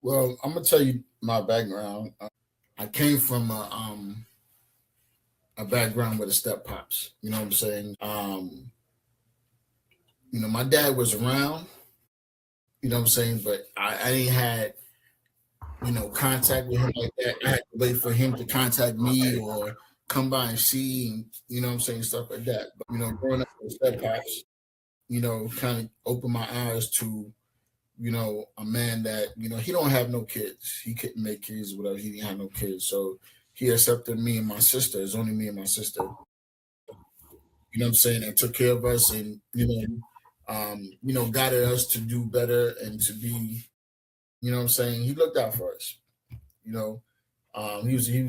Well, I'm gonna tell you my background. I came from a background with a step pops. You know what I'm saying? My dad was around. You know what I'm saying? But I ain't had contact with him like that. I had to wait for him to contact me or come by and see, and you know what I'm saying, stuff like that. But growing up with step pops, kind of opened my eyes to a man that he don't have no kids. He couldn't make kids, whatever. He didn't have no kids, so he accepted me and my sister. It's only me and my sister. You know what I'm saying? And took care of us, and guided us to do better and to be. You know what I'm saying? He looked out for us. You know, he was a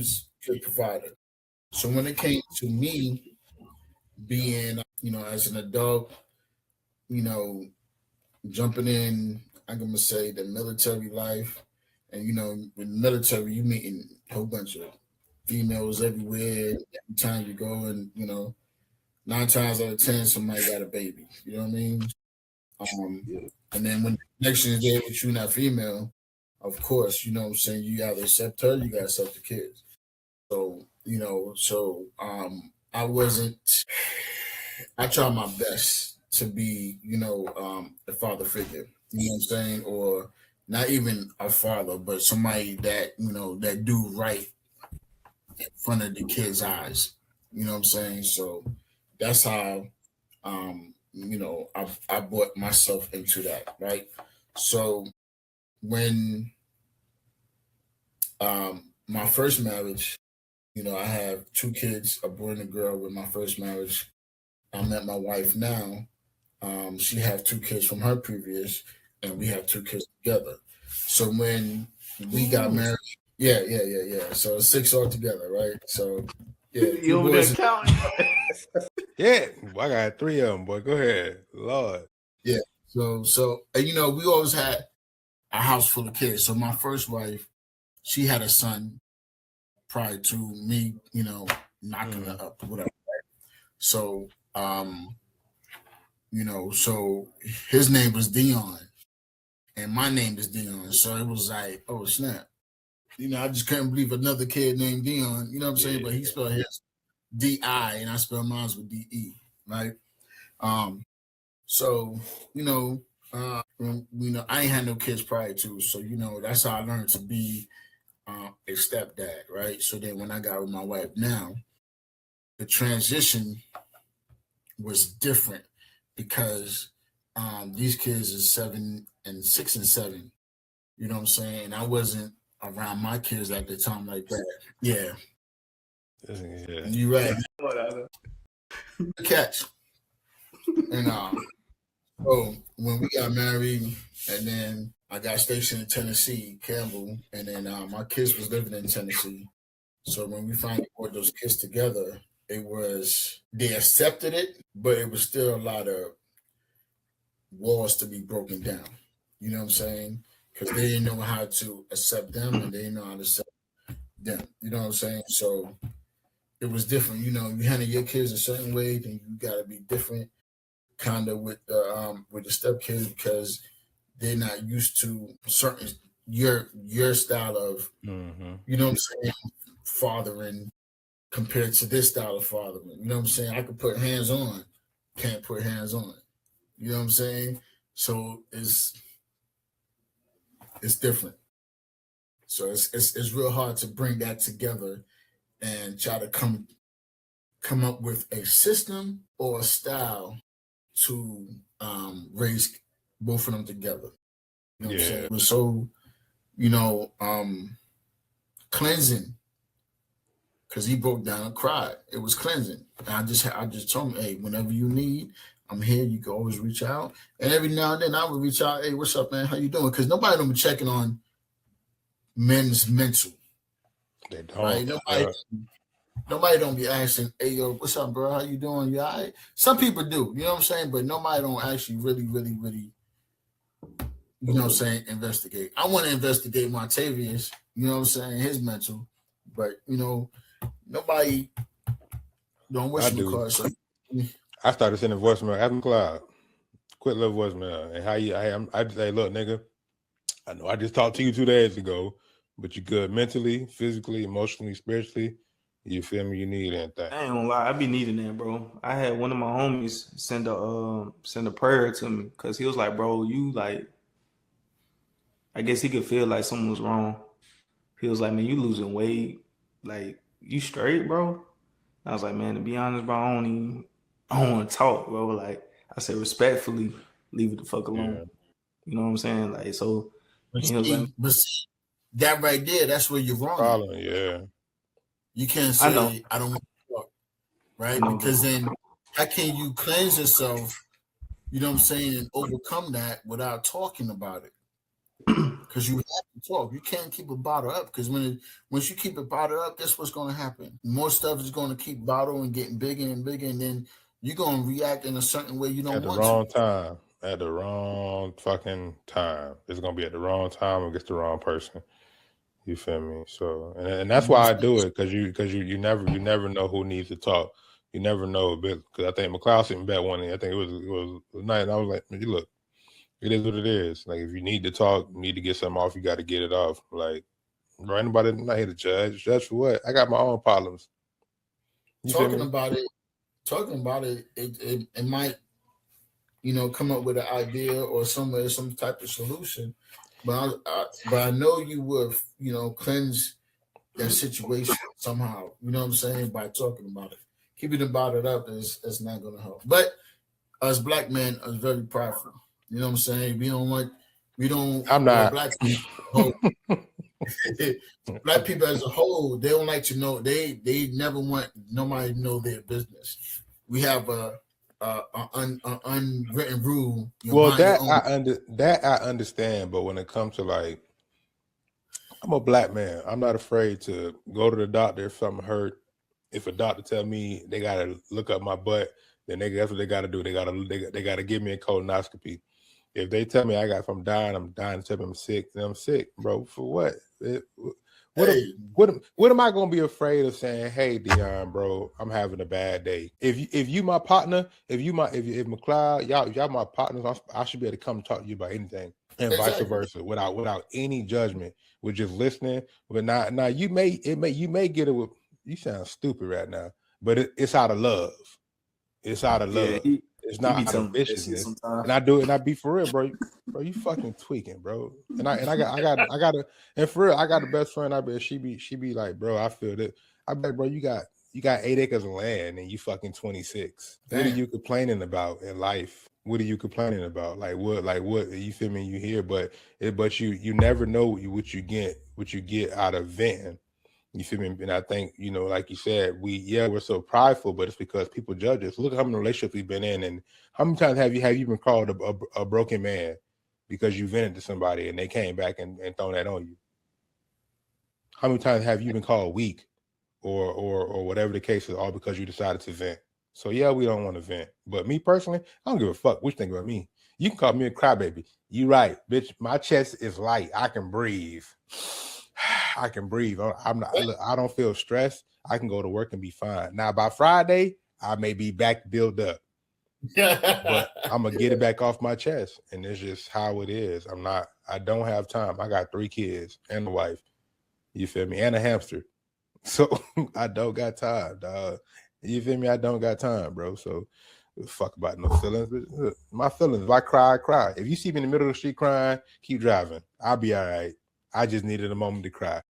good provider. So when it came to me being, as an adult, you know, jumping in, I'm gonna say the military life, and with military, you meeting a whole bunch of females everywhere. Every time you go, and 9 times out of 10, somebody got a baby. You know what I mean? Um, and then when the connection is there with you and that female, of course, you know what I'm saying, you gotta accept her, you gotta accept the kids. So, I wasn't I tried my best to be, a father figure. You know what I'm saying? Or not even a father, but somebody that, that do right in front of the kids' eyes. You know what I'm saying? So that's how I brought myself into that, right? So when my first marriage, I have two kids, a boy and a girl with my first marriage. I met my wife now. She had two kids from her previous, and we have two kids together. So when we got Ooh, married, yeah, yeah, yeah, yeah. So six altogether, right? So yeah, two you over there boys. counting? Yeah, I got three of them, boy. Go ahead. Lord. Yeah. So and we always had a house full of kids. So my first wife, she had a son prior to me, knocking her Mm. up, whatever. So so his name was Dion, and my name is Dion. So it was like, oh snap. I just couldn't believe another kid named Dion, you know what I'm saying? But he Yeah. spelled his D-I and I spelled mine with D-E, right? Um, so, I ain't had no kids prior to, so that's how I learned to be a stepdad, right? So then when I got with my wife now, the transition was different because these kids is 7 and 6 and 7. You know what I'm saying? And I wasn't around my kids at the time like that. Yeah, Yeah. you right. Whatever. Catch. And so when we got married, and then I got stationed in Tennessee, Campbell, and then my kids was living in Tennessee. So when we finally brought those kids together, it was they accepted it, but it was still a lot of walls to be broken down. You know what I'm saying? Because they didn't know how to accept them, and they didn't know how to accept them. You know what I'm saying? So it was different. You handle your kids a certain way, then you got to be different, kind of with the step kids because they're not used to certain your style of Mm-hmm. what I'm saying, fathering compared to this style of fathering. You know what I'm saying? I could put hands on, can't put hands on. You know what I'm saying? So it's different. So it's real hard to bring that together and try to come up with a system or a style to raise both of them together. You know what I'm saying? Yeah. It was so, you know, cleansing because he broke down and cried. It was cleansing. And I just told him, hey, whenever you need, I'm here. You can always reach out. And every now and then I would reach out, hey, what's up, man? How you doing? Because nobody don't be checking on men's mental, They right? don't. Nobody don't be asking, hey yo, what's up, bro? How you doing? You all right? Some people do, you know what I'm saying? But nobody don't actually really, really, really, you know what I'm saying, investigate. I want to investigate Montavious, you know what I'm saying, his mental. But nobody don't I wish him a do. card. So I started sending voicemail. Have them cloud. Quit little voicemail. And how you? I just say, look, nigga. I know I just talked to you 2 days ago, but you good mentally, physically, emotionally, spiritually. You feel me? You need anything. I ain't gonna lie, I be needing that, bro. I had one of my homies send a prayer to me because he was like, bro, you like, I guess he could feel like something was wrong. He was like, man, you losing weight, like you straight, bro. I was like, man, to be honest, bro, I don't want to talk, bro. Like I said, respectfully, leave it the fuck alone. Yeah. You know what I'm saying? Like so. But He was like, see, that right there, that's where you're wrong at. Problem, yeah. You can't I know. say I don't want to talk, I right? know, Because bro. then how can you cleanse yourself, you know what I'm saying, and overcome that without talking about it? Because you have to talk. You can't keep it bottled up. Because once you keep it bottled up, guess what's going to happen? More stuff is going to keep bottled and getting bigger and bigger, and then you're going to react in a certain way you don't At the want wrong to. time. At the wrong fucking time. It's gonna be at the wrong time against the wrong person. You feel me? So, and that's why I do it, because you never know who needs to talk. You never know, because I think McLeod sitting back one day. I think it was a night, and I was like, man, look, it is what it is. Like, if you need to talk, you need to get something off, you got to get it off. Like, bro, anybody not here to judge. Judge for what? I got my own problems. You feel Talking me? about it, it might, you know, come up with an idea or some type of solution. But I know you would, you know, cleanse that situation somehow. You know what I'm saying? By talking about it. Keeping about it up is not going to help. But us black men are very prideful. You know what I'm saying? We don't, I'm well, not. black people, black people as a whole, they don't like to know. They never want nobody to know their business. We have a unwritten rule. You Well, mind your that own. I understand, but when it comes to, like, I'm a black man. I'm not afraid to go to the doctor if something hurt. If a doctor tell me they gotta look up my butt, then that's what they gotta do. They gotta give me a colonoscopy. If they tell me if I'm dying, tell me I'm sick, then I'm sick, bro. For what? Hey, What am I gonna be afraid of saying, hey, Dion, bro, I'm having a bad day? If you my partner, if McLeod, y'all my partners, I should be able to come talk to you about anything. And vice exactly. versa, without any judgment. We're just listening. But now you may get it with, you sound stupid right now, but it's out of love. It's out of Yeah, love. he It's be not out of telling me that shit viciousness. sometimes. And I be for real, bro. Bro, you fucking tweaking, bro. And I got and for real, I got a best friend. I bet she be like, bro, I feel that. I bet, bro, you got 8 acres of land and you fucking 26. Damn. What are you complaining about in life? What are you complaining about? Like what you feel me? You hear, but you never know what you get out of venting. You feel me? And I think, you know, like you said, we're so prideful, but it's because people judge us. Look at how many relationships we've been in, and how many times have you been called a broken man because you vented to somebody and they came back and thrown that on you? How many times have you been called weak or whatever the case is, all because you decided to vent? So yeah, we don't want to vent. But me personally, I don't give a fuck what you think about me. You can call me a crybaby. You right, bitch. My chest is light. I can breathe. I can breathe. I don't feel stressed. I can go to work and be fine. Now by Friday, I may be back built up, but I'm gonna get it back off my chest, and it's just how it is. I don't have time. I got 3 kids and a wife. You feel me? And a hamster. So I don't got time, dog. You feel me? I don't got time, bro. So fuck about no feelings. My feelings. If I cry, I cry. If you see me in the middle of the street crying, keep driving. I'll be all right. I just needed a moment to cry.